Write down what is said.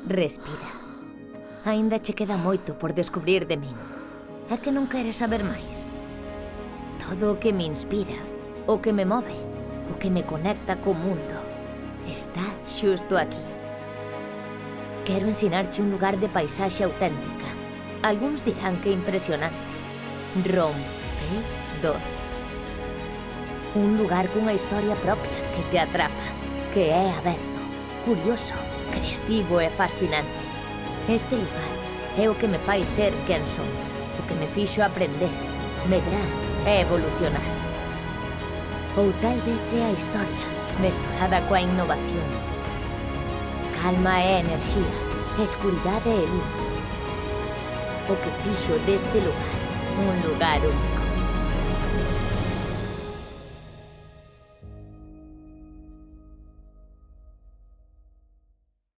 Respira. Aínda che queda moito por descubrir de min. É que non queres saber máis? Todo o que me inspira, o que me move, o que me conecta co mundo, está xusto aquí. Quero ensinarche un lugar de paisaxe auténtica. Algúns dirán que impresionante. Rompedor. Un lugar cunha historia propia que te atrapa, que é aberto, curioso, creativo e fascinante. Este lugar é o que me fai ser quen son, o que me fixo aprender, medrar e evolucionar. Ou tal vez é a historia, mesturada coa innovación. Calma e enerxía, escuridade e luz. O que fixo deste lugar un lugar único.